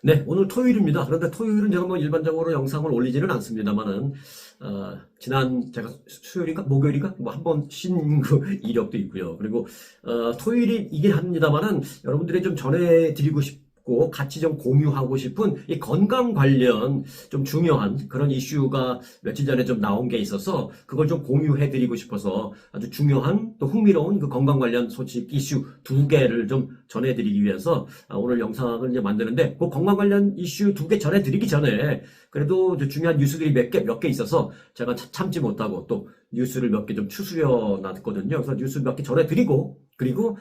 네, 오늘 토요일입니다. 그런데 토요일은 제가 뭐 일반적으로 영상을 올리지는 않습니다만은, 지난 제가 수요일인가? 목요일인가? 뭐 한 번 쉰 그 이력도 있고요. 그리고, 토요일이긴 합니다만은 여러분들이 좀 전해드리고 싶고 같이 좀 공유하고 싶은 이 건강 관련 좀 중요한 그런 이슈가 며칠 전에 좀 나온 게 있어서 그걸 좀 공유해드리고 싶어서 아주 중요한 또 흥미로운 그 건강 관련 소식 이슈 두 개를 좀 전해드리기 위해서 오늘 영상을 이제 만드는데 그 건강 관련 이슈 두 개 전해드리기 전에 그래도 중요한 뉴스들이 몇 개 있어서 제가 참지 못하고 또 뉴스를 몇 개 좀 추스려 놨거든요. 그래서 뉴스 몇 개 전해드리고 그리고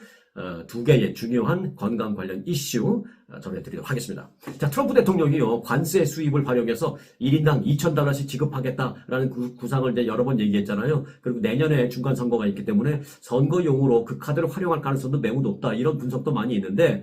두 개의 중요한 건강 관련 이슈 전해드리도록 하겠습니다. 자, 트럼프 대통령이요, 관세 수입을 활용해서 1인당 $2,000씩 지급하겠다라는 구상을 이제 여러 번 얘기했잖아요. 그리고 내년에 중간 선거가 있기 때문에 선거용으로 그 카드를 활용할 가능성도 매우 높다. 이런 분석도 많이 있는데,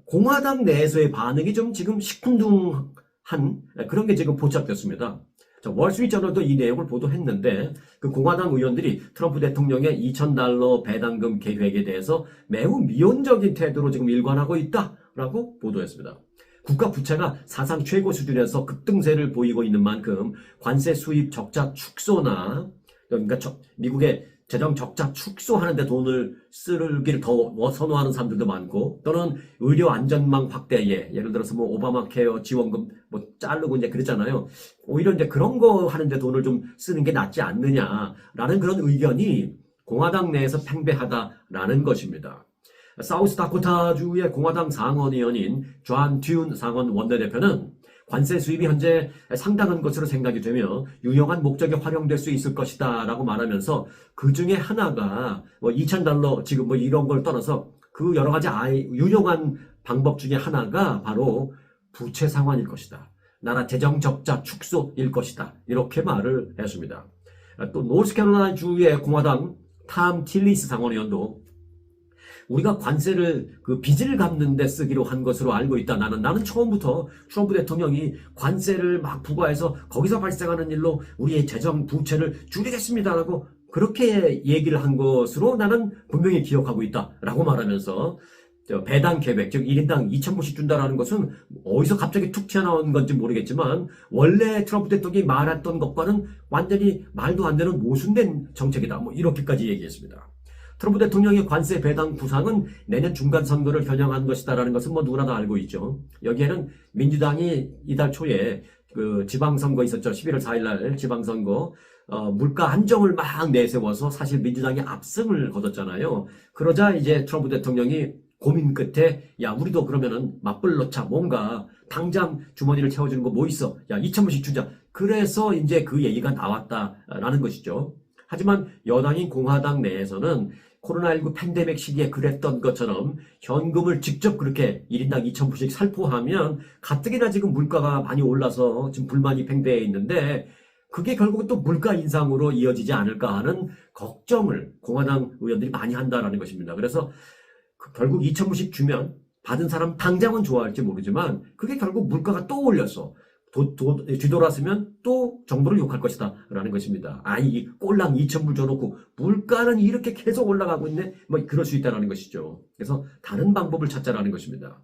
공화당 내에서의 반응이 좀 지금 시큰둥한 그런 게 지금 포착됐습니다. 월스트리트저널도 이 내용을 보도했는데 그 공화당 의원들이 트럼프 대통령의 $2,000 배당금 계획에 대해서 매우 미온적인 태도로 지금 일관하고 있다라고 보도했습니다. 국가 부채가 사상 최고 수준에서 급등세를 보이고 있는 만큼 관세 수입 적자 축소나 그러니까 미국의 재정 적자 축소하는 데 돈을 쓰기를 더 선호하는 사람들도 많고 또는 의료 안전망 확대에 예를 들어서 뭐 오바마 케어 지원금 뭐 자르고 이제 그랬잖아요. 오히려 이제 그런 거 하는데 돈을 좀 쓰는 게 낫지 않느냐라는 그런 의견이 공화당 내에서 팽배하다라는 것입니다. 사우스다코타주의 공화당 상원의원인 존 듀운 상원 원내대표는 관세 수입이 현재 상당한 것으로 생각이 되며 유용한 목적에 활용될 수 있을 것이다 라고 말하면서 그 중에 하나가 뭐 $2,000 지금 뭐 이런 걸 떠나서 그 여러 가지 유용한 방법 중에 하나가 바로 부채 상환일 것이다. 나라 재정 적자 축소일 것이다. 이렇게 말을 했습니다. 또 노스캐롤라이나 주의 공화당 탐 틸리스 상원의원도 우리가 관세를 그 빚을 갚는 데 쓰기로 한 것으로 알고 있다. 나는 처음부터 트럼프 대통령이 관세를 막 부과해서 거기서 발생하는 일로 우리의 재정 부채를 줄이겠습니다라고 그렇게 얘기를 한 것으로 나는 분명히 기억하고 있다라고 말하면서 배당 계획, 즉 1인당 $2,000불씩 준다라는 것은 어디서 갑자기 툭 튀어나온 건지 모르겠지만 원래 트럼프 대통령이 말했던 것과는 완전히 말도 안 되는 모순된 정책이다. 뭐 이렇게까지 얘기했습니다. 트럼프 대통령의 관세 배당 구상은 내년 중간 선거를 겨냥한 것이다라는 것은 뭐 누구나 다 알고 있죠. 여기에는 민주당이 이달 초에 그 지방선거 있었죠. 11월 4일 날 지방선거 물가 안정을 막 내세워서 사실 민주당이 압승을 거뒀잖아요. 그러자 이제 트럼프 대통령이 고민 끝에 야 우리도 그러면은 맞불 넣자. 뭔가 당장 주머니를 채워주는 거 뭐 있어. 야 2,000불씩 주자. 그래서 이제 그 얘기가 나왔다라는 것이죠. 하지만 여당인 공화당 내에서는 코로나19 팬데믹 시기에 그랬던 것처럼 현금을 직접 그렇게 1인당 $2,000불씩 살포하면 가뜩이나 지금 물가가 많이 올라서 지금 불만이 팽배해 있는데 그게 결국은 또 물가 인상으로 이어지지 않을까 하는 걱정을 공화당 의원들이 많이 한다라는 것입니다. 그래서 결국 $2,000불씩 주면 받은 사람 당장은 좋아할지 모르지만 그게 결국 물가가 또 올려서 뒤돌았으면 또 정부를 욕할 것이다 라는 것입니다. 이 꼴랑 $2,000불 줘놓고 물가는 이렇게 계속 올라가고 있네 뭐 그럴 수 있다는 것이죠. 그래서 다른 방법을 찾자라는 것입니다.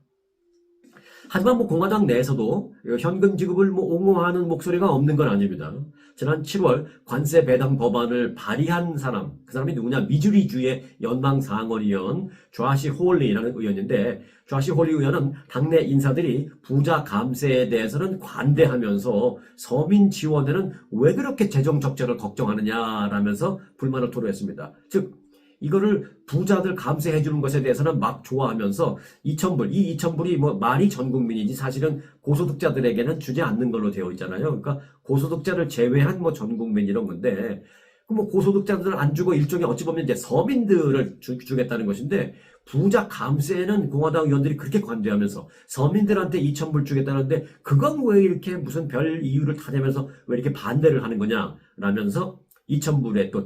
하지만 뭐 공화당 내에서도 현금 지급을 뭐 옹호하는 목소리가 없는 건 아닙니다. 지난 7월 관세 배당 법안을 발의한 사람, 그 사람이 누구냐? 미주리주의 연방 상원의원 조시 홀리라는 의원인데 조시 홀리 의원은 당내 인사들이 부자 감세에 대해서는 관대하면서 서민 지원에는 왜 그렇게 재정 적자를 걱정하느냐라면서 불만을 토로했습니다. 즉 이거를 부자들 감세해 주는 것에 대해서는 막 좋아하면서 이 2,000불이 뭐 말이 전 국민이지 사실은 고소득자들에게는 주지 않는 걸로 되어 있잖아요. 그러니까 고소득자를 제외한 뭐 전 국민 이런 건데 그 뭐 고소득자들은 안 주고 일종의 어찌 보면 이제 서민들을 주겠다는 것인데 부자 감세에는 공화당 의원들이 그렇게 관대하면서 서민들한테 2,000불 주겠다는데 그건 왜 이렇게 무슨 별 이유를 타내면서 왜 이렇게 반대를 하는 거냐라면서 2,000불의 또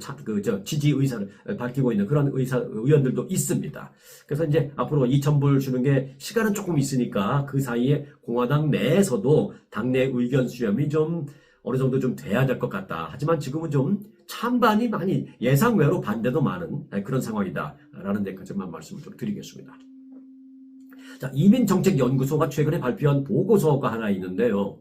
지지 의사를 밝히고 있는 그런 의원들도 있습니다. 그래서 이제 앞으로 2,000불 주는 게 시간은 조금 있으니까 그 사이에 공화당 내에서도 당내 의견 수렴이 좀 어느 정도 좀 돼야 될 것 같다. 하지만 지금은 좀 찬반이 많이 예상외로 반대도 많은 그런 상황이다라는 데까지만 말씀을 좀 드리겠습니다. 자, 이민정책연구소가 최근에 발표한 보고서가 하나 있는데요.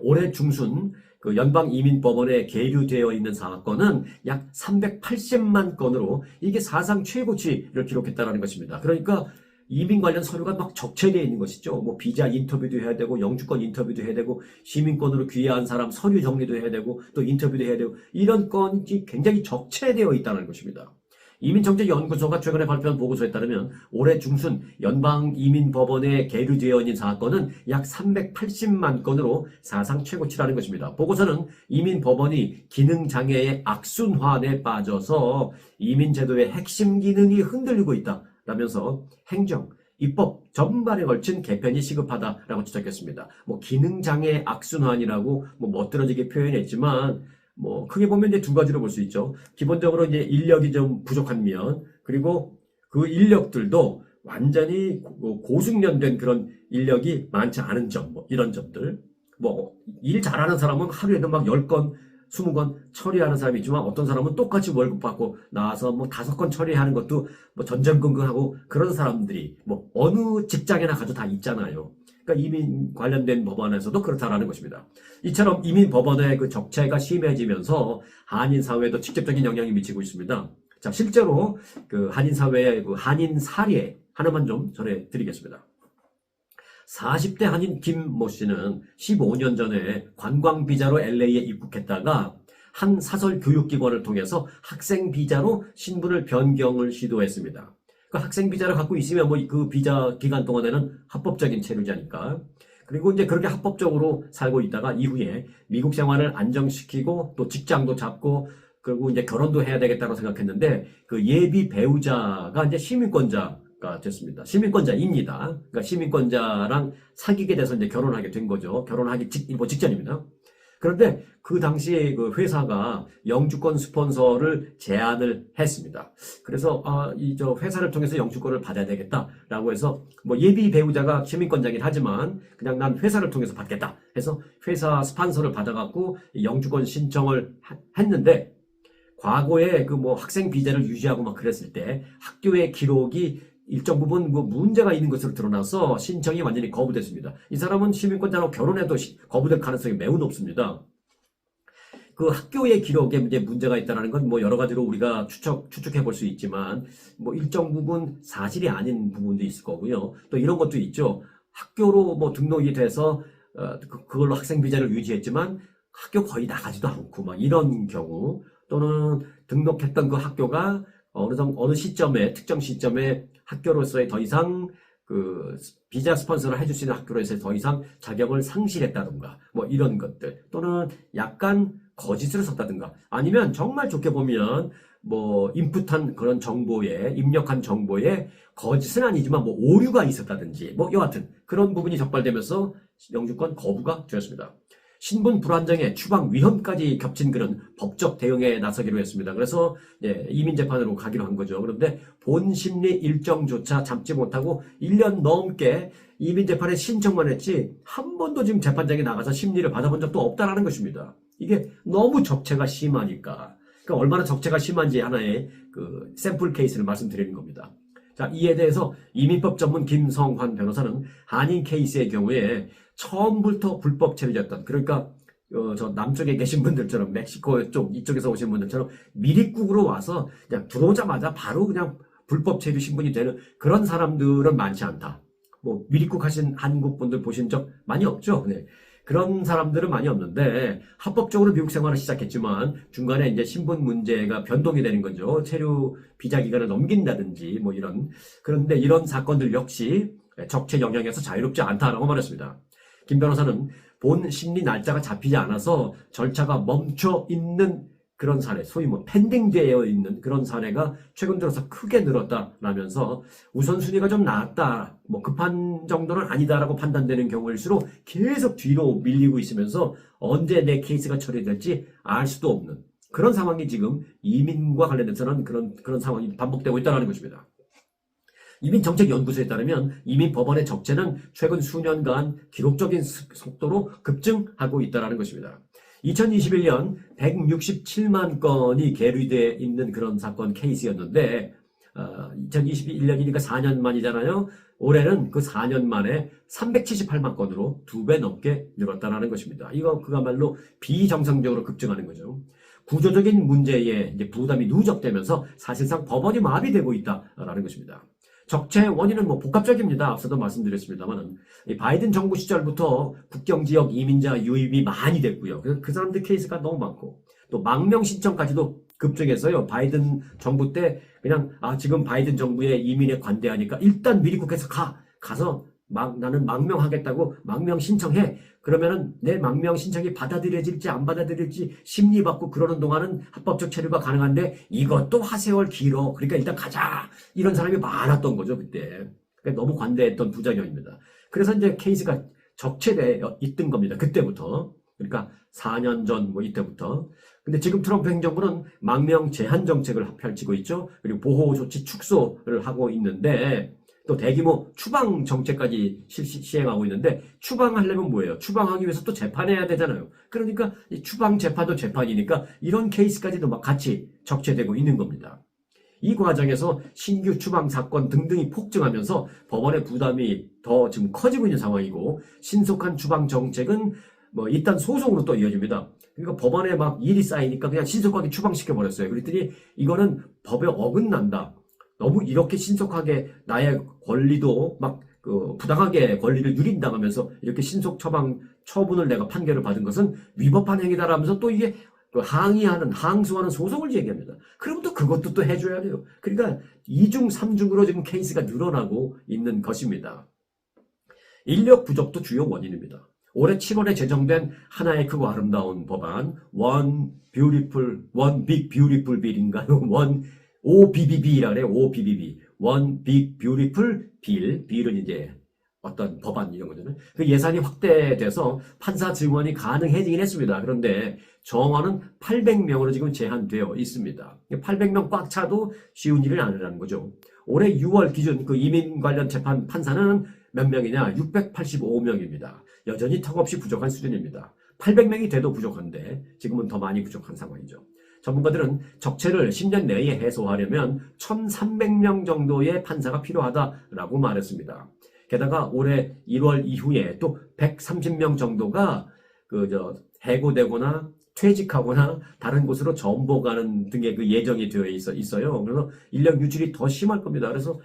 올해 중순 그 연방이민법원에 계류되어 있는 사건은 약 380만 건으로 이게 사상 최고치를 기록했다는 것입니다. 그러니까 이민 관련 서류가 막 적체되어 있는 것이죠. 뭐 비자 인터뷰도 해야 되고 영주권 인터뷰도 해야 되고 시민권으로 귀화한 사람 서류 정리도 해야 되고 또 인터뷰도 해야 되고 이런 건이 굉장히 적체되어 있다는 것입니다. 이민정책연구소가 최근에 발표한 보고서에 따르면 올해 중순 연방이민법원에 계류되어 있는 사건은 약 380만 건으로 사상 최고치라는 것입니다. 보고서는 이민법원이 기능장애의 악순환에 빠져서 이민제도의 핵심 기능이 흔들리고 있다라면서 행정, 입법 전반에 걸친 개편이 시급하다라고 지적했습니다. 뭐 기능장애 악순환이라고 뭐 멋들어지게 표현했지만 크게 보면 이제 두 가지로 볼 수 있죠. 기본적으로 이제 인력이 좀 부족한 면, 그리고 그 인력들도 완전히 고숙련된 그런 인력이 많지 않은 점, 이런 점들. 일 잘하는 사람은 하루에도 막 10건, 20건 처리하는 사람이 있지만 어떤 사람은 똑같이 월급 받고 나와서 5건 처리하는 것도 전전긍긍하고 그런 사람들이 어느 직장에나 가도 다 있잖아요. 그러니까 이민 관련된 법안에서도 그렇다라는 것입니다. 이처럼 이민 법원의 그 적체가 심해지면서 한인 사회에도 직접적인 영향이 미치고 있습니다. 자, 실제로 그 한인 사회의 그 한인 사례 하나만 좀 전해드리겠습니다. 40대 한인 김모 씨는 15년 전에 관광 비자로 LA에 입국했다가 한 사설 교육기관을 통해서 학생 비자로 신분을 변경을 시도했습니다. 그 학생 비자를 갖고 있으면 그 비자 기간 동안에는 합법적인 체류자니까. 그리고 이제 그렇게 합법적으로 살고 있다가 이후에 미국 생활을 안정시키고 또 직장도 잡고 그리고 이제 결혼도 해야 되겠다고 생각했는데 그 예비 배우자가 이제 시민권자가 됐습니다. 시민권자입니다. 그러니까 시민권자랑 사귀게 돼서 이제 결혼하게 된 거죠. 결혼하기 직전입니다. 그런데 그 당시에 그 회사가 영주권 스폰서를 제안을 했습니다. 그래서 저 회사를 통해서 영주권을 받아야 되겠다라고 해서 예비 배우자가 시민권자긴 하지만 그냥 난 회사를 통해서 받겠다 해서 회사 스폰서를 받아갖고 영주권 신청을 했는데 과거에 그 학생 비자를 유지하고 막 그랬을 때 학교의 기록이 일정 부분 문제가 있는 것으로 드러나서 신청이 완전히 거부됐습니다. 이 사람은 시민권자로 결혼해도 거부될 가능성이 매우 높습니다. 그 학교의 기록에 이제 문제가 있다는 건 여러 가지로 우리가 추측해 볼 수 있지만 일정 부분 사실이 아닌 부분도 있을 거고요. 또 이런 것도 있죠. 학교로 등록이 돼서 그걸로 학생 비자를 유지했지만 학교 거의 나가지도 않고 이런 경우 또는 등록했던 그 학교가 어느 시점에 특정 시점에 학교로서의 더 이상 그 비자 스폰서를 해줄 수 있는 학교로서의 더 이상 자격을 상실했다든가 이런 것들 또는 약간 거짓으로 썼다든가 아니면 정말 좋게 보면 인풋한 그런 정보에 입력한 정보에 거짓은 아니지만 오류가 있었다든지 여하튼 그런 부분이 적발되면서 영주권 거부가 되었습니다. 신분 불안정에 추방 위험까지 겹친 그런 법적 대응에 나서기로 했습니다. 그래서 이민재판으로 가기로 한 거죠. 그런데 본심리 일정조차 잡지 못하고 1년 넘게 이민재판에 신청만 했지 한 번도 지금 재판장에 나가서 심리를 받아본 적도 없다라는 것입니다. 이게 너무 적체가 심하니까. 그러니까 얼마나 적체가 심한지 하나의 그 샘플 케이스를 말씀드리는 겁니다. 자, 이에 대해서 이민법 전문 김성환 변호사는 한인 케이스의 경우에 처음부터 불법 체류였던 그러니까 저 남쪽에 계신 분들처럼 멕시코 쪽 이쪽에서 오신 분들처럼 미립국으로 와서 그냥 들어오자마자 바로 그냥 불법 체류 신분이 되는 그런 사람들은 많지 않다. 미립국 하신 한국 분들 보신 적 많이 없죠. 네. 그런 사람들은 많이 없는데 합법적으로 미국 생활을 시작했지만 중간에 이제 신분 문제가 변동이 되는 거죠. 체류 비자 기간을 넘긴다든지 이런. 그런데 이런 사건들 역시 적체 영향에서 자유롭지 않다라고 말했습니다. 김 변호사는 본 심리 날짜가 잡히지 않아서 절차가 멈춰 있는 그런 사례, 소위 펜딩되어 있는 그런 사례가 최근 들어서 크게 늘었다라면서 우선순위가 좀 나았다, 급한 정도는 아니다라고 판단되는 경우일수록 계속 뒤로 밀리고 있으면서 언제 내 케이스가 처리될지 알 수도 없는 그런 상황이 지금 이민과 관련해서는 그런 상황이 반복되고 있다는 것입니다. 이민정책연구소에 따르면 이민법원의 적체는 최근 수년간 기록적인 속도로 급증하고 있다는 것입니다. 2021년 167만 건이 계류되어 있는 그런 사건 케이스였는데 2021년이니까 4년 만이잖아요. 올해는 그 4년 만에 378만 건으로 2배 넘게 늘었다는 것입니다. 이거 그야말로 비정상적으로 급증하는 거죠. 구조적인 문제에 이제 부담이 누적되면서 사실상 법원이 마비되고 있다라는 것입니다. 적체 원인은 뭐 복합적입니다. 앞서도 말씀드렸습니다만은 바이든 정부 시절부터 국경 지역 이민자 유입이 많이 됐고요. 그 사람들 케이스가 너무 많고 또 망명 신청까지도 급증해서요. 바이든 정부 때 그냥 지금 바이든 정부의 이민에 관대하니까 일단 미리국에서 가서 나는 망명하겠다고 망명 신청해. 그러면은 내 망명 신청이 받아들여질지 안 받아들일지 심리받고 그러는 동안은 합법적 체류가 가능한데 이것도 하세월 길어. 그러니까 일단 가자. 이런 사람이 많았던 거죠, 그때. 그러니까 너무 관대했던 부작용입니다. 그래서 이제 케이스가 적체돼 있던 겁니다. 그때부터. 그러니까 4년 전 뭐 이때부터. 근데 지금 트럼프 행정부는 망명 제한 정책을 펼치고 있죠. 그리고 보호 조치 축소를 하고 있는데 또 대규모 추방 정책까지 시행하고 있는데 추방하려면 뭐예요? 추방하기 위해서 또 재판해야 되잖아요. 그러니까 이 추방 재판도 재판이니까 이런 케이스까지도 막 같이 적체되고 있는 겁니다. 이 과정에서 신규 추방 사건 등등이 폭증하면서 법원의 부담이 더 지금 커지고 있는 상황이고 신속한 추방 정책은 뭐 일단 소송으로 또 이어집니다. 그러니까 법원에 막 일이 쌓이니까 그냥 신속하게 추방시켜버렸어요. 그랬더니 이거는 법에 어긋난다. 너무 이렇게 신속하게 나의 권리도 막 부당하게 권리를 누린다면서 이렇게 신속 처분을 내가 판결을 받은 것은 위법한 행위다라면서 또 이게 항소하는 소송을 제기합니다. 그럼 또 그것도 또 해줘야 돼요. 그러니까 2중, 3중으로 지금 케이스가 늘어나고 있는 것입니다. 인력 부족도 주요 원인입니다. 올해 7월에 제정된 하나의 크고 아름다운 법안 One Big Beautiful Bill인가요? OBBB라 그래요. OBBB. One Big Beautiful Bill. Bill은 이제 어떤 법안 이런 거잖아요. 그 예산이 확대돼서 판사 증언이 가능해지긴 했습니다. 그런데 정원은 800명으로 지금 제한되어 있습니다. 800명 꽉 차도 쉬운 일은 아니라는 거죠. 올해 6월 기준 그 이민 관련 재판 판사는 몇 명이냐? 685명입니다. 여전히 턱없이 부족한 수준입니다. 800명이 돼도 부족한데 지금은 더 많이 부족한 상황이죠. 전문가들은 적체를 10년 내에 해소하려면 1,300명 정도의 판사가 필요하다라고 말했습니다. 게다가 올해 1월 이후에 또 130명 정도가 해고되거나 퇴직하거나 다른 곳으로 전보가는 등의 그 예정이 되어 있어요. 그래서 인력 유출이 더 심할 겁니다. 그래서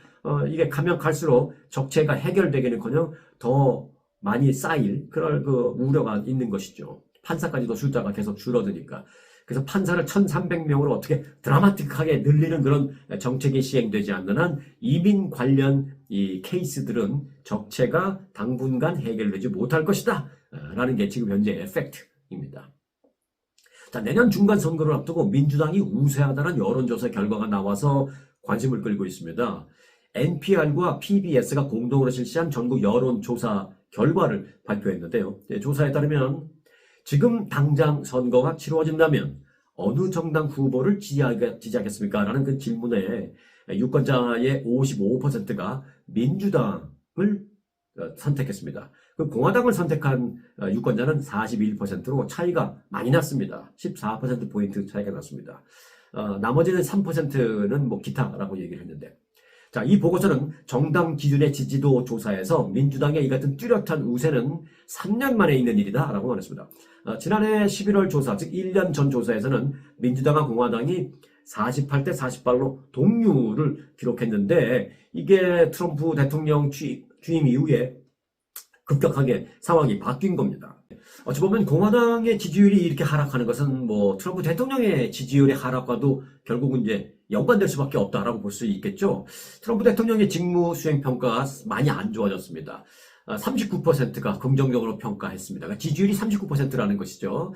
이게 가면 갈수록 적체가 해결되기는커녕 더 많이 쌓일 그럴 그 우려가 있는 것이죠. 판사까지도 숫자가 계속 줄어드니까. 그래서 판사를 1,300명으로 어떻게 드라마틱하게 늘리는 그런 정책이 시행되지 않는 한 이민 관련 이 케이스들은 적체가 당분간 해결되지 못할 것이다 라는 게 지금 현재의 팩트입니다. 자, 내년 중간 선거를 앞두고 민주당이 우세하다는 여론조사 결과가 나와서 관심을 끌고 있습니다. NPR과 PBS가 공동으로 실시한 전국 여론조사 결과를 발표했는데요. 조사에 따르면 지금 당장 선거가 치루어진다면 어느 정당 후보를 지지하겠습니까? 라는 그 질문에 유권자의 55%가 민주당을 선택했습니다. 그 공화당을 선택한 유권자는 41%로 차이가 많이 났습니다. 14%포인트 차이가 났습니다. 나머지는 3%는 뭐 기타라고 얘기를 했는데. 자, 이 보고서는 정당 기준의 지지도 조사에서 민주당의 이 같은 뚜렷한 우세는 3년 만에 있는 일이다 라고 말했습니다. 지난해 11월 조사, 즉 1년 전 조사에서는 민주당과 공화당이 48대 48로 동률을 기록했는데 이게 트럼프 대통령 취임 이후에 급격하게 상황이 바뀐 겁니다. 어찌 보면 공화당의 지지율이 이렇게 하락하는 것은 뭐 트럼프 대통령의 지지율의 하락과도 결국은 이제 연관될 수밖에 없다라고 볼 수 있겠죠. 트럼프 대통령의 직무 수행 평가가 많이 안 좋아졌습니다. 39%가 긍정적으로 평가했습니다. 그러니까 지지율이 39%라는 것이죠.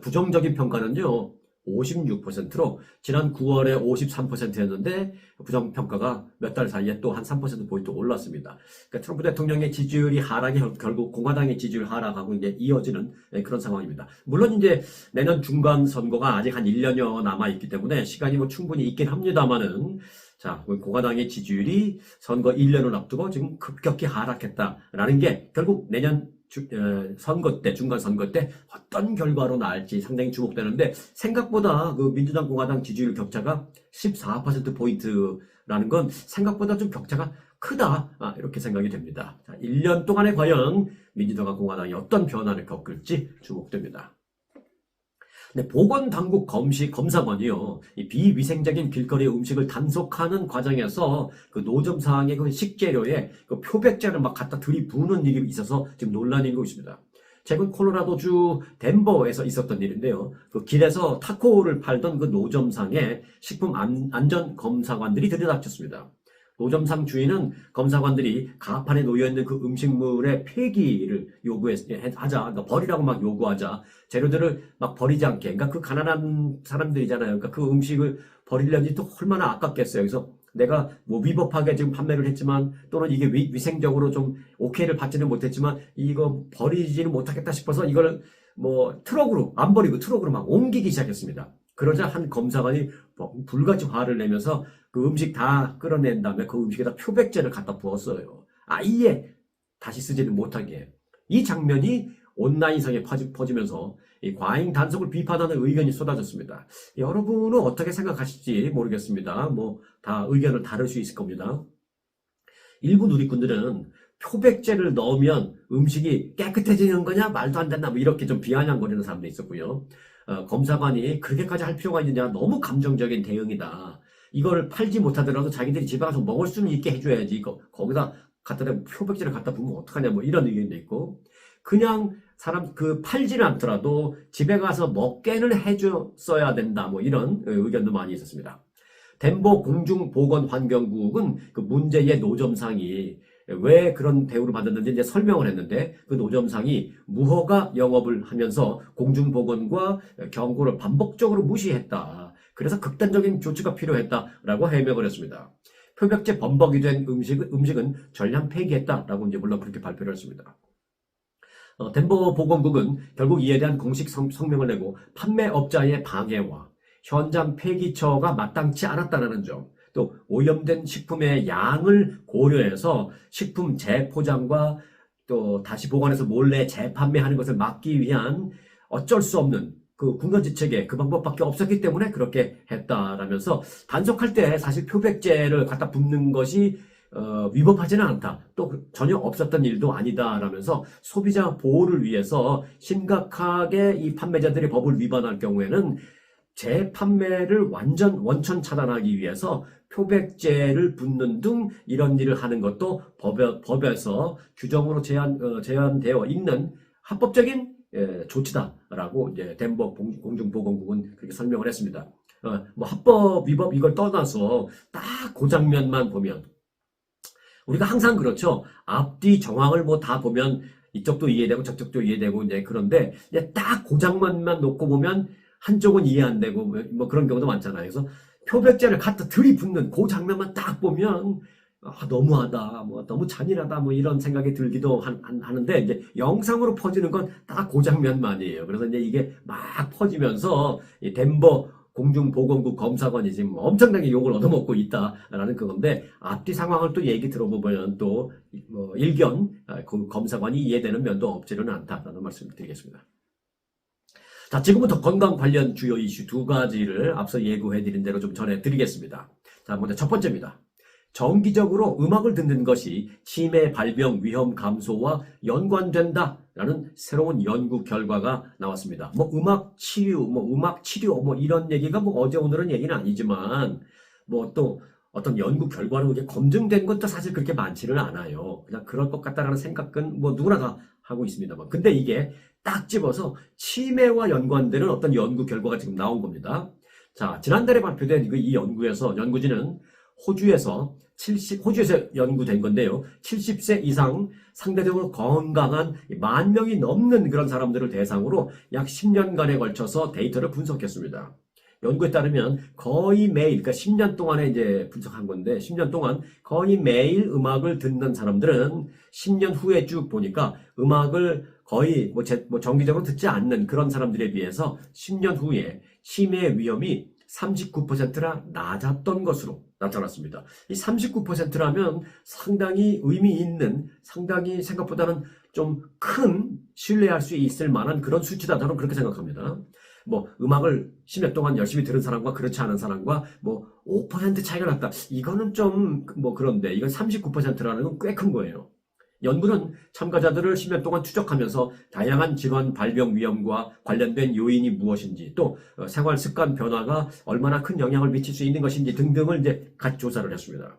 부정적인 평가는요. 56%로 지난 9월에 53%였는데 부정평가가 몇 달 사이에 또 한 3%포인트 올랐습니다. 그러니까 트럼프 대통령의 지지율이 하락이 결국 공화당의 지지율 하락하고 이제 이어지는 그런 상황입니다. 물론 이제 내년 중간 선거가 아직 한 1년여 남아있기 때문에 시간이 뭐 충분히 있긴 합니다만은 자, 공화당의 지지율이 선거 1년을 앞두고 지금 급격히 하락했다라는 게 결국 내년 선거 때, 중간 선거 때 어떤 결과로 나올지 상당히 주목되는데 생각보다 그 민주당 공화당 지지율 격차가 14%포인트라는 건 생각보다 좀 격차가 크다. 이렇게 생각이 됩니다. 자, 1년 동안에 과연 민주당과 공화당이 어떤 변화를 겪을지 주목됩니다. 근데 보건당국 검사관이요, 이 비위생적인 길거리 음식을 단속하는 과정에서 그 노점상의 그 식재료에 그 표백제를 막 갖다 들이부는 일이 있어서 지금 논란이 일고 있습니다. 최근 콜로라도주 덴버에서 있었던 일인데요. 그 길에서 타코를 팔던 그 노점상에 식품 안전 검사관들이 들이닥쳤습니다. 노점상 주인은 검사관들이 가판에 놓여있는 그 음식물의 폐기를 요구하자, 그러니까 버리라고 막 요구하자, 재료들을 막 버리지 않게, 그러니까 그 가난한 사람들이잖아요. 그러니까 그 음식을 버리려니 또 얼마나 아깝겠어요. 그래서 내가 뭐 위법하게 지금 판매를 했지만, 또는 이게 위생적으로 좀 오케이를 받지는 못했지만, 이거 버리지는 못하겠다 싶어서 이걸 뭐 트럭으로, 안 버리고 트럭으로 막 옮기기 시작했습니다. 그러자 한 검사관이 불같이 화를 내면서 그 음식 다 끌어낸 다음에 그 음식에다 표백제를 갖다 부었어요. 아예 다시 쓰지는 못하게. 이 장면이 온라인상에 퍼지면서 이 과잉 단속을 비판하는 의견이 쏟아졌습니다. 여러분은 어떻게 생각하실지 모르겠습니다. 뭐 다 의견을 다를 수 있을 겁니다. 일부 누리꾼들은 표백제를 넣으면 음식이 깨끗해지는 거냐 말도 안 된다 뭐 이렇게 좀 비아냥거리는 사람도 있었고요. 검사관이 그렇게까지 할 필요가 있느냐, 너무 감정적인 대응이다. 이걸 팔지 못하더라도 자기들이 집에 가서 먹을 수는 있게 해줘야지. 거기다 표백제를 갖다 부으면 어떡하냐 뭐 이런 의견도 있고, 그냥 팔지는 않더라도 집에 가서 먹게는 해줬어야 된다 뭐 이런 의견도 많이 있었습니다. 덴버 공중보건환경국은 그 문제의 노점상이 왜 그런 대우를 받았는지 이제 설명을 했는데, 그 노점상이 무허가 영업을 하면서 공중보건과 경고를 반복적으로 무시했다. 그래서 극단적인 조치가 필요했다라고 해명을 했습니다. 표백제 범벅이 된 음식은 전량 폐기했다라고 이제 물론 그렇게 발표를 했습니다. 덴버 보건국은 결국 이에 대한 공식 성명을 내고 판매업자의 방해와 현장 폐기처가 마땅치 않았다는 점, 또 오염된 식품의 양을 고려해서 식품 재포장과 또 다시 보관해서 몰래 재판매하는 것을 막기 위한 어쩔 수 없는 그 군것지책에 그 방법밖에 없었기 때문에 그렇게 했다라면서, 단속할 때 사실 표백제를 갖다 붓는 것이 위법하지는 않다, 또 전혀 없었던 일도 아니다라면서 소비자 보호를 위해서 심각하게 이 판매자들이 법을 위반할 경우에는 재판매를 원천 차단하기 위해서 표백제를 붓는 등 이런 일을 하는 것도 법에서 규정으로 제한되어 있는 합법적인 조치다라고 이제 덴버 공중보건국은 그렇게 설명을 했습니다. 뭐 합법 위법 이걸 떠나서 딱 그 장면만 보면, 우리가 항상 그렇죠. 앞뒤 정황을 뭐 다 보면 이쪽도 이해되고 저쪽도 이해되고 이제 그런데 이제 딱 그 장면만 놓고 보면 한쪽은 이해 안 되고 뭐 그런 경우도 많잖아요. 그래서 표백제를 갖다 들이붓는 그 장면만 딱 보면 너무하다, 뭐 너무 잔인하다, 뭐 이런 생각이 들기도 하는데, 이제 영상으로 퍼지는 건 딱 그 장면만이에요. 그래서 이제 이게 막 퍼지면서 이 덴버 공중보건국 검사관이 지금 엄청나게 욕을 얻어먹고 있다라는 그건데, 앞뒤 상황을 또 얘기 들어보면 또 일견 그 검사관이 이해되는 면도 없지는 않다라는 말씀을 드리겠습니다. 자, 지금부터 건강 관련 주요 이슈 두 가지를 앞서 예고해드린 대로 좀 전해드리겠습니다. 자, 먼저 첫 번째입니다. 정기적으로 음악을 듣는 것이 치매 발병 위험 감소와 연관된다라는 새로운 연구 결과가 나왔습니다. 뭐 음악 치료 뭐 이런 얘기가 뭐 어제 오늘은 얘기는 아니지만, 뭐 또 어떤 연구 결과로 이게 검증된 것도 사실 그렇게 많지는 않아요. 그냥 그럴 것 같다라는 생각은 뭐 누구나 다 하고 있습니다만, 근데 이게 딱 집어서 치매와 연관되는 어떤 연구 결과가 지금 나온 겁니다. 자, 지난달에 발표된 이 연구진은 호주에서 연구된 건데요. 70세 이상 상대적으로 건강한 10,000명이 넘는 그런 사람들을 대상으로 약 10년간에 걸쳐서 데이터를 분석했습니다. 연구에 따르면 거의 매일, 그러니까 10년 동안에 이제 분석한 건데, 10년 동안 거의 매일 음악을 듣는 사람들은 10년 후에 쭉 보니까 음악을 거의 정기적으로 듣지 않는 그런 사람들에 비해서 10년 후에 치매 위험이 39%나 낮았던 것으로 나타났습니다. 이 39%라면 상당히 의미 있는, 상당히 생각보다는 좀 큰 신뢰할 수 있을 만한 그런 수치다. 저는 그렇게 생각합니다. 뭐 음악을 10년 동안 열심히 들은 사람과 그렇지 않은 사람과 뭐 5% 차이가 났다. 이거는 좀 뭐 그런데 이건 39%라는 건 꽤 큰 거예요. 연구는 참가자들을 10년 동안 추적하면서 다양한 질환 발병 위험과 관련된 요인이 무엇인지 또 생활 습관 변화가 얼마나 큰 영향을 미칠 수 있는 것인지 등등을 이제 같이 조사를 했습니다.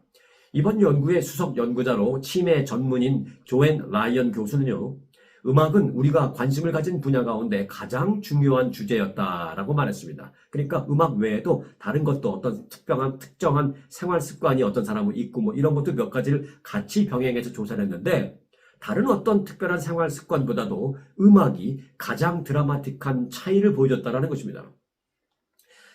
이번 연구의 수석 연구자로 치매 전문인 조앤 라이언 교수는요, 음악은 우리가 관심을 가진 분야 가운데 가장 중요한 주제였다라고 말했습니다. 그러니까 음악 외에도 다른 것도 어떤 특정한 생활 습관이 어떤 사람은 있고 뭐 이런 것도 몇 가지를 같이 병행해서 조사를 했는데 다른 어떤 특별한 생활 습관보다도 음악이 가장 드라마틱한 차이를 보여줬다라는 것입니다.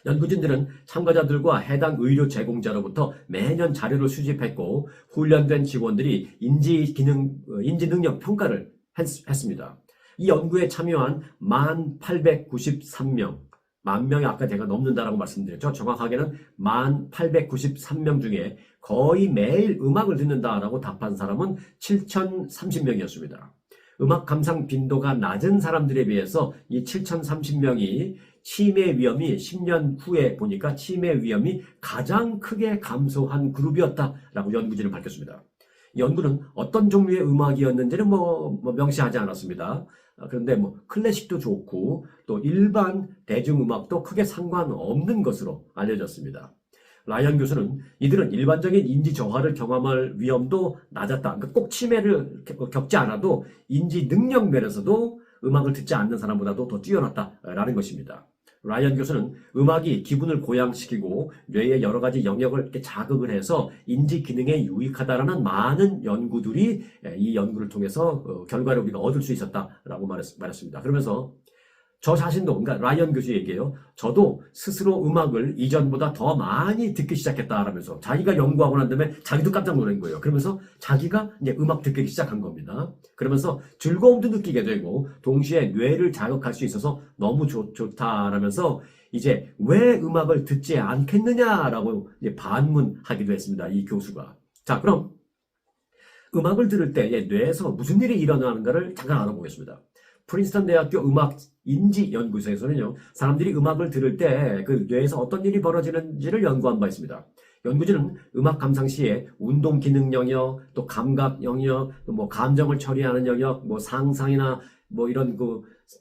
연구진들은 참가자들과 해당 의료 제공자로부터 매년 자료를 수집했고 훈련된 직원들이 인지 능력 평가를 했습니다. 이 연구에 참여한 1,893명, 10,000명이 아까 제가 넘는다라고 말씀드렸죠. 정확하게는 1,893명 중에 거의 매일 음악을 듣는다라고 답한 사람은 7,030명이었습니다. 음악 감상 빈도가 낮은 사람들에 비해서 이 7,030명이 치매 위험이 10년 후에 보니까 치매 위험이 가장 크게 감소한 그룹이었다라고 연구진은 밝혔습니다. 연구는 어떤 종류의 음악이었는지는 명시하지 않았습니다. 그런데 클래식도 좋고 또 일반 대중음악도 크게 상관없는 것으로 알려졌습니다. 라이언 교수는 이들은 일반적인 인지 저하를 경험할 위험도 낮았다. 그러니까 꼭 치매를 겪지 않아도 인지 능력 면에서도 음악을 듣지 않는 사람보다도 더 뛰어났다라는 것입니다. 라이언 교수는 음악이 기분을 고양시키고 뇌의 여러 가지 영역을 이렇게 자극을 해서 인지 기능에 유익하다라는 많은 연구들이 이 연구를 통해서 결과를 우리가 얻을 수 있었다라고 말했습니다. 그러면서 저 자신도, 그러니까 라이언 교수 얘기예요. 저도 스스로 음악을 이전보다 더 많이 듣기 시작했다라면서 자기가 연구하고 난 다음에 자기도 깜짝 놀란 거예요. 그러면서 자기가 이제 음악 듣기 시작한 겁니다. 그러면서 즐거움도 느끼게 되고 동시에 뇌를 자극할 수 있어서 너무 좋다라면서 이제 왜 음악을 듣지 않겠느냐라고 이제 반문하기도 했습니다. 이 교수가. 자, 그럼 음악을 들을 때 뇌에서 무슨 일이 일어나는가를 잠깐 알아보겠습니다. 프린스턴 대학교 음악 인지 연구소에서는요, 사람들이 음악을 들을 때 그 뇌에서 어떤 일이 벌어지는지를 연구한 바 있습니다. 연구진은 음악 감상 시에 운동 기능 영역, 또 감각 영역, 또 감정을 처리하는 영역, 상상이나 이런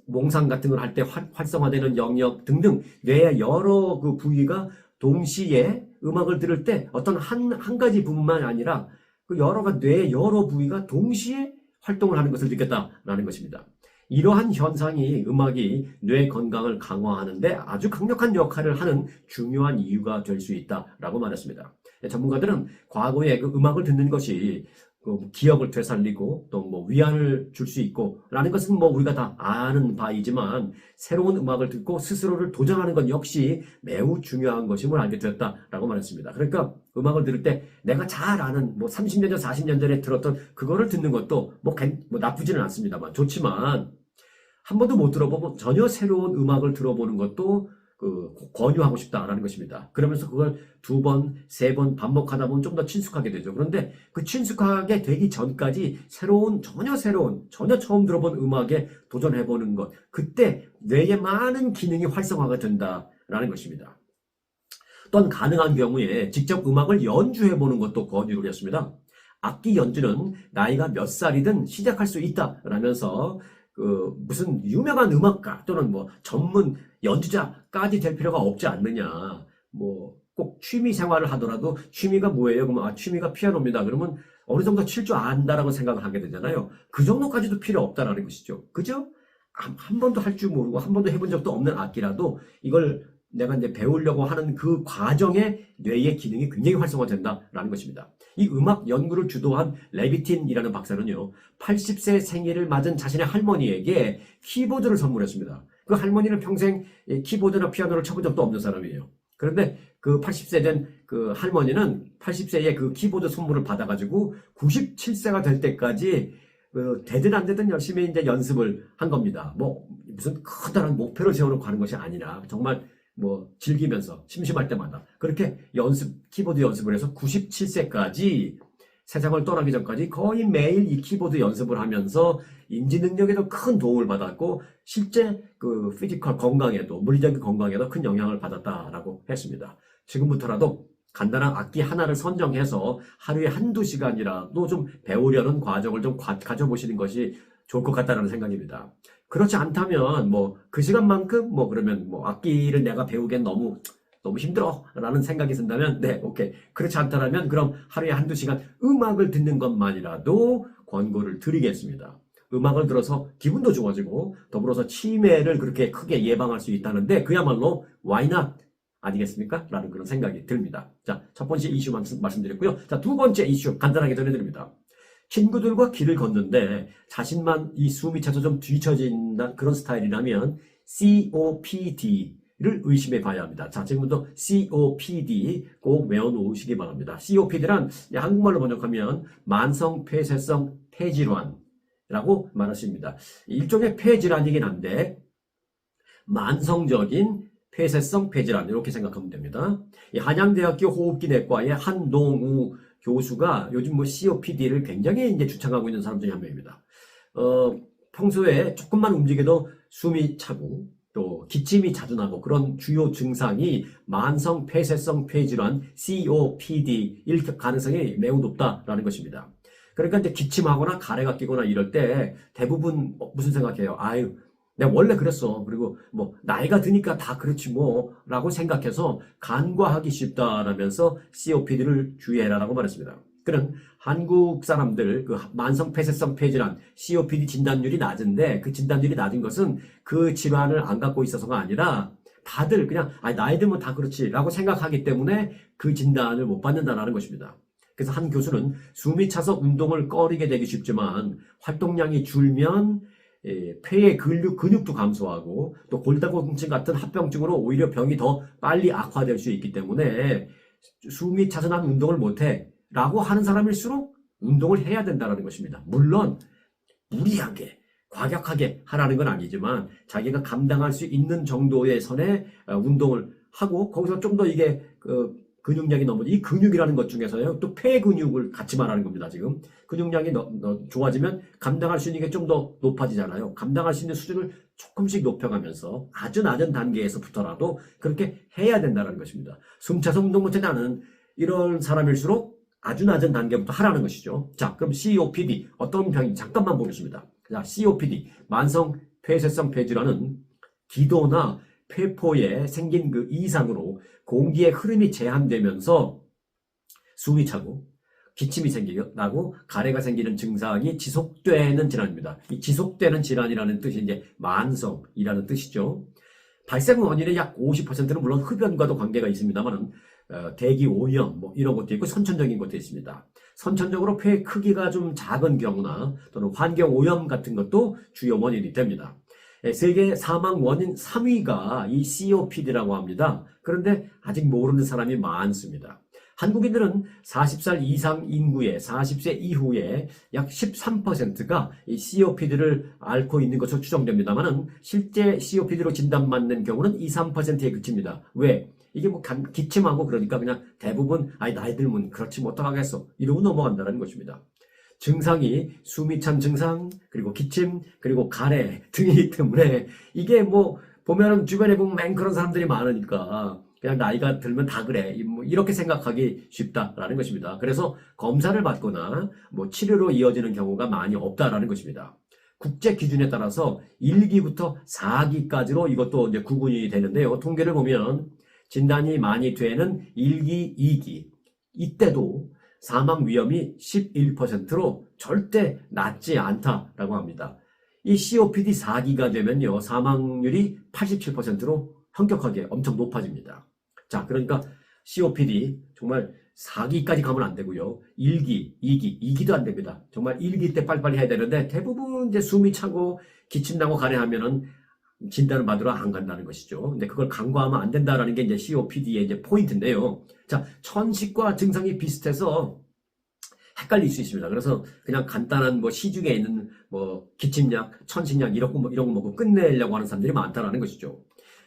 몽상 같은 걸 할 때 활성화되는 영역 등등 뇌의 여러 그 부위가 동시에 음악을 들을 때 어떤 한 가지 부분만 아니라 그 뇌의 여러 부위가 동시에 활동을 하는 것을 느꼈다라는 것입니다. 이러한 현상이 음악이 뇌 건강을 강화하는데 아주 강력한 역할을 하는 중요한 이유가 될 수 있다라고 말했습니다. 전문가들은 과거에 그 음악을 듣는 것이 기억을 되살리고 또 위안을 줄 수 있고 라는 것은 우리가 다 아는 바이지만 새로운 음악을 듣고 스스로를 도전하는 것 역시 매우 중요한 것임을 알게 되었다라고 말했습니다. 그러니까 음악을 들을 때 내가 잘 아는 30년 전 40년 전에 들었던 그거를 듣는 것도 나쁘지는 않습니다만 좋지만 한 번도 못 들어보고 전혀 새로운 음악을 들어보는 것도 권유하고 싶다라는 것입니다. 그러면서 그걸 2번, 3번 반복하다 보면 좀 더 친숙하게 되죠. 그런데 그 친숙하게 되기 전까지 전혀 처음 들어본 음악에 도전해보는 것, 그때 뇌의 많은 기능이 활성화가 된다라는 것입니다. 또한 가능한 경우에 직접 음악을 연주해보는 것도 권유를 했습니다. 악기 연주는 나이가 몇 살이든 시작할 수 있다라면서 무슨 유명한 음악가 또는 전문 연주자까지 될 필요가 없지 않느냐. 꼭 취미 생활을 하더라도 취미가 뭐예요? 그러면 취미가 피아노입니다. 그러면 어느 정도 칠 줄 안다라고 생각을 하게 되잖아요. 그 정도까지도 필요 없다라는 것이죠. 그죠? 한 번도 할 줄 모르고 한 번도 해본 적도 없는 악기라도 이걸 내가 이제 배우려고 하는 그 과정에 뇌의 기능이 굉장히 활성화된다라는 것입니다. 이 음악 연구를 주도한 레비틴이라는 박사는요, 80세 생일을 맞은 자신의 할머니에게 키보드를 선물했습니다. 그 할머니는 평생 키보드나 피아노를 쳐본 적도 없는 사람이에요. 그런데 그 80세 된 그 할머니는 80세에 그 키보드 선물을 받아가지고 97세가 될 때까지 되든 안 되든 열심히 이제 연습을 한 겁니다. 무슨 커다란 목표를 세워놓고 하는 것이 아니라 정말 즐기면서 심심할 때마다 그렇게 키보드 연습을 해서 97세까지 세상을 떠나기 전까지 거의 매일 이 키보드 연습을 하면서 인지 능력에도 큰 도움을 받았고 실제 그 피지컬 건강에도 물리적인 건강에도 큰 영향을 받았다라고 했습니다. 지금부터라도 간단한 악기 하나를 선정해서 하루에 한두 시간이라도 좀 배우려는 과정을 좀 가져보시는 것이 좋을 것 같다는 생각입니다. 그렇지 않다면 뭐 그 시간만큼 뭐 그러면 뭐 악기를 내가 배우기엔 너무 힘들어 라는 생각이 든다면 네, 오케이. 그렇지 않다면 그럼 하루에 한두 시간 음악을 듣는 것만이라도 권고를 드리겠습니다. 음악을 들어서 기분도 좋아지고 더불어서 치매를 그렇게 크게 예방할 수 있다는데 그야말로 why not 아니겠습니까? 라는 그런 생각이 듭니다. 자, 첫 번째 이슈 말씀드렸고요. 자, 두 번째 이슈 간단하게 전해드립니다. 친구들과 길을 걷는데 자신만 이 숨이 차서 좀 뒤처진다 그런 스타일이라면 COPD를 의심해 봐야 합니다. 자, 지금부터 COPD 꼭 외워놓으시기 바랍니다. COPD란 한국말로 번역하면 만성폐쇄성 폐질환이라고 말하십니다. 일종의 폐질환이긴 한데 만성적인 폐쇄성 폐질환 이렇게 생각하면 됩니다. 한양대학교 호흡기내과의 한동우 교수가 요즘 뭐 COPD를 굉장히 이제 주창하고 있는 사람 중에 한 명입니다. 평소에 조금만 움직여도 숨이 차고 또 기침이 자주 나고 그런 주요 증상이 만성 폐쇄성 폐질환 COPD일 가능성이 매우 높다라는 것입니다. 그러니까 이제 기침하거나 가래가 끼거나 이럴 때 대부분 무슨 생각해요? 아유, 내가 원래 그랬어. 그리고 뭐 나이가 드니까 다 그렇지 뭐 라고 생각해서 간과하기 쉽다라면서 COPD를 주의해라라고 말했습니다. 그는 한국 사람들 그 만성 폐쇄성 폐질환 COPD 진단율이 낮은데 그 진단율이 낮은 것은 그 질환을 안 갖고 있어서가 아니라 다들 그냥 나이 들면 다 그렇지라고 생각하기 때문에 그 진단을 못 받는다라는 것입니다. 그래서 한 교수는 숨이 차서 운동을 꺼리게 되기 쉽지만 활동량이 줄면 폐의 근육도 감소하고 또 골다공증 같은 합병증으로 오히려 병이 더 빨리 악화될 수 있기 때문에 숨이 차서 난 운동을 못해 라고 하는 사람일수록 운동을 해야 된다는 것입니다. 물론 무리하게 과격하게 하라는 건 아니지만 자기가 감당할 수 있는 정도의 선에 운동을 하고 거기서 좀 더 이게 근육량이 넘어지 이 근육이라는 것 중에서요 또 폐 근육을 같이 말하는 겁니다. 지금 근육량이 좋아지면 감당할 수 있는 게 좀 더 높아지잖아요. 감당할 수 있는 수준을 조금씩 높여가면서 아주 낮은 단계에서부터라도 그렇게 해야 된다는 것입니다. 숨차서 운동 못해 나는 이런 사람일수록 아주 낮은 단계부터 하라는 것이죠. 자, 그럼 COPD 어떤 병인지 잠깐만 보겠습니다. 자, COPD 만성 폐쇄성 폐질환은 기도나 폐포에 생긴 그 이상으로 공기의 흐름이 제한되면서 숨이 차고 기침이 생기고 가래가 생기는 증상이 지속되는 질환입니다. 이 지속되는 질환이라는 뜻이 이제 만성이라는 뜻이죠. 발생 원인의 약 50%는 물론 흡연과도 관계가 있습니다만 대기 오염 뭐 이런 것도 있고 선천적인 것도 있습니다. 선천적으로 폐 크기가 좀 작은 경우나 또는 환경 오염 같은 것도 주요 원인이 됩니다. 세계 사망 원인 3위가 이 COPD라고 합니다. 그런데 아직 모르는 사람이 많습니다. 한국인들은 40살 이상 인구의 40세 이후에 약 13%가 이 COPD를 앓고 있는 것으로 추정됩니다만 실제 COPD로 진단받는 경우는 2, 3%에 그칩니다. 왜? 이게 뭐 기침하고 그러니까 그냥 대부분 나이 들면 그렇지 뭐 어떡하겠어 이러고 넘어간다는 것입니다. 증상이 숨이 찬 증상, 그리고 기침, 그리고 가래 등이기 때문에 이게 뭐 보면은 주변에 보면 맨 그런 사람들이 많으니까 그냥 나이가 들면 다 그래. 뭐 이렇게 생각하기 쉽다라는 것입니다. 그래서 검사를 받거나 뭐 치료로 이어지는 경우가 많이 없다라는 것입니다. 국제 기준에 따라서 1기부터 4기까지로 이것도 이제 구분이 되는데요. 통계를 보면 진단이 많이 되는 1기, 2기 이때도 사망 위험이 11%로 절대 낮지 않다라고 합니다. 이 COPD 4기가 되면요, 사망률이 87%로 현격하게 엄청 높아집니다. 자, 그러니까 COPD 정말 4기까지 가면 안 되고요. 1기, 2기, 2기도 안 됩니다. 정말 1기 때 빨리빨리 해야 되는데 대부분 이제 숨이 차고 기침나고 가래하면은 진단을 받으러 안 간다는 것이죠. 근데 그걸 간과하면 안 된다라는 게 이제 COPD의 이제 포인트인데요. 자, 천식과 증상이 비슷해서 헷갈릴 수 있습니다. 그래서 그냥 간단한 뭐 시중에 있는 뭐 기침약, 천식약 이런 거 먹고 끝내려고 하는 사람들이 많다라는 것이죠.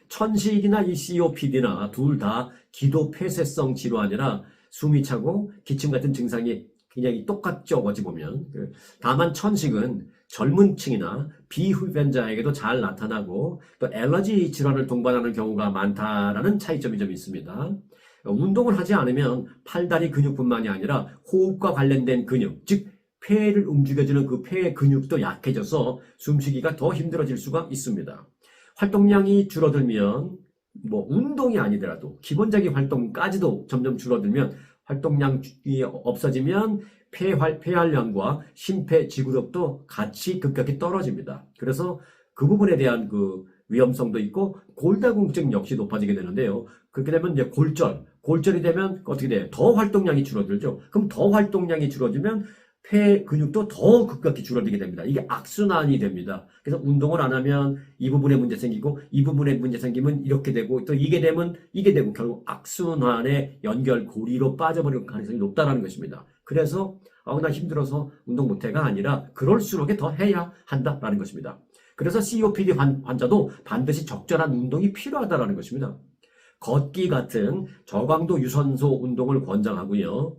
천식이나 이 COPD나 둘 다 기도 폐쇄성 질환이라 숨이 차고 기침 같은 증상이 굉장히 똑같죠, 어찌 보면. 다만 천식은 젊은 층이나 비흡연자에게도 잘 나타나고 또 알러지 질환을 동반하는 경우가 많다라는 차이점이 좀 있습니다. 운동을 하지 않으면 팔다리 근육뿐만이 아니라 호흡과 관련된 근육, 즉 폐를 움직여주는 그 폐의 근육도 약해져서 숨쉬기가 더 힘들어질 수가 있습니다. 활동량이 줄어들면 뭐 운동이 아니더라도 기본적인 활동까지도 점점 줄어들면 활동량이 없어지면 폐활량과 심폐지구력도 같이 급격히 떨어집니다. 그래서 그 부분에 대한 그 위험성도 있고 골다공증 역시 높아지게 되는데요. 그렇게 되면 이제 골절이 되면 어떻게 돼요? 더 활동량이 줄어들죠. 그럼 더 활동량이 줄어들면 폐 근육도 더 급격히 줄어들게 됩니다. 이게 악순환이 됩니다. 그래서 운동을 안 하면 이 부분에 문제 생기고 이 부분에 문제 생기면 이렇게 되고 또 이게 되면 이게 되고 결국 악순환의 연결고리로 빠져버릴 가능성이 높다는 것입니다. 그래서 나 힘들어서 운동 못해가 아니라 그럴수록 더 해야 한다라는 것입니다. 그래서 COPD 환자도 반드시 적절한 운동이 필요하다는 것입니다. 걷기 같은 저강도 유산소 운동을 권장하고요.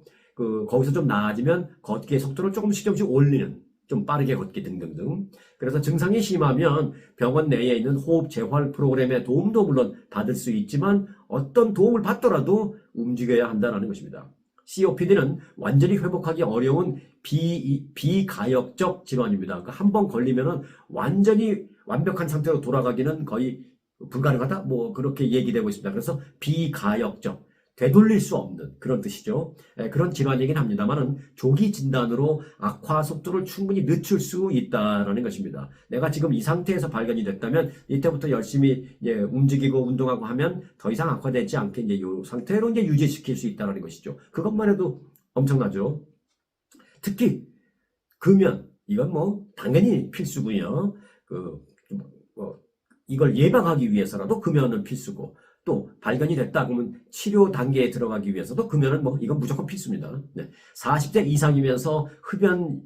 거기서 좀 나아지면 걷기의 속도를 조금씩 올리는, 좀 빠르게 걷기 등등등. 그래서 증상이 심하면 병원 내에 있는 호흡 재활 프로그램의 도움도 물론 받을 수 있지만 어떤 도움을 받더라도 움직여야 한다는 것입니다. COPD는 완전히 회복하기 어려운 비가역적 질환입니다. 그러니까 한번 걸리면은 완전히 완벽한 상태로 돌아가기는 거의 불가능하다? 뭐 그렇게 얘기되고 있습니다. 그래서 비가역적. 되돌릴 수 없는 그런 뜻이죠. 그런 질환이긴 합니다만은 조기 진단으로 악화 속도를 충분히 늦출 수 있다라는 것입니다. 내가 지금 이 상태에서 발견이 됐다면 이때부터 열심히 움직이고 운동하고 하면 더 이상 악화되지 않게 이 상태로 유지시킬 수 있다라는 것이죠. 그것만 해도 엄청나죠. 특히 금연, 이건 뭐 당연히 필수고요. 이걸 예방하기 위해서라도 금연은 필수고. 또 발견이 됐다 그러면 치료 단계에 들어가기 위해서도 금연은 이건 무조건 필수입니다. 40대 이상이면서 흡연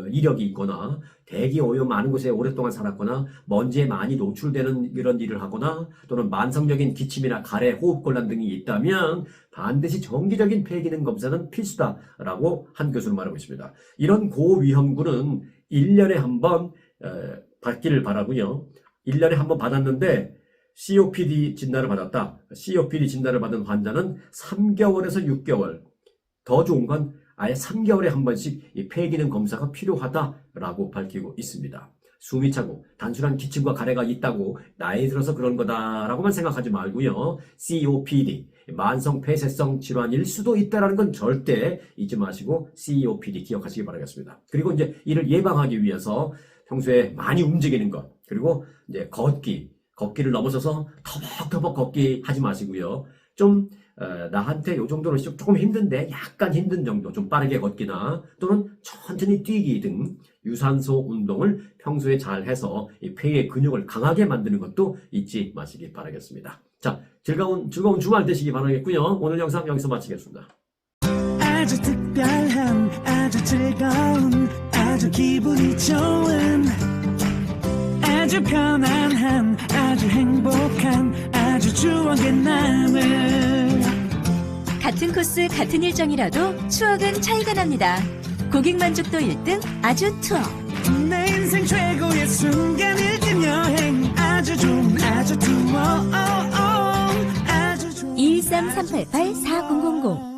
이력이 있거나 대기 오염 많은 곳에 오랫동안 살았거나 먼지에 많이 노출되는 이런 일을 하거나 또는 만성적인 기침이나 가래, 호흡곤란 등이 있다면 반드시 정기적인 폐기능 검사는 필수다라고 한 교수는 말하고 있습니다. 이런 고위험군은 1년에 한 번 받기를 바라고요. 1년에 한 번 받았는데 COPD 진단을 받았다. COPD 진단을 받은 환자는 3개월에서 6개월. 더 좋은 건 아예 3개월에 한 번씩 이 폐기능 검사가 필요하다라고 밝히고 있습니다. 숨이 차고 단순한 기침과 가래가 있다고 나이 들어서 그런 거다라고만 생각하지 말고요. COPD, 만성 폐쇄성 질환일 수도 있다는 건 절대 잊지 마시고 COPD 기억하시기 바라겠습니다. 그리고 이제 이를 예방하기 위해서 평소에 많이 움직이는 것, 그리고 이제 걷기를 넘어서서 터벅터벅 걷기 하지 마시고요. 좀 나한테 요 정도로 조금 힘든데 약간 힘든 정도 좀 빠르게 걷기나 또는 천천히 뛰기 등 유산소 운동을 평소에 잘 해서 이 폐의 근육을 강하게 만드는 것도 잊지 마시기 바라겠습니다. 자, 즐거운 주말 되시기 바라겠고요. 오늘 영상 여기서 마치겠습니다. 아주 특별한, 아주 즐거운, 아주 기분이 좋은, 아주 편안한, 아주 행복한, 아주 추억의 남을. 같은 코스 같은 일정이라도 추억은 차이가 납니다. 고객 만족도 1등 아주 투어. 내 인생 최고의 순간 1등 여행 아주 좋은 아주 투어. 아주 좋은 213-388-4000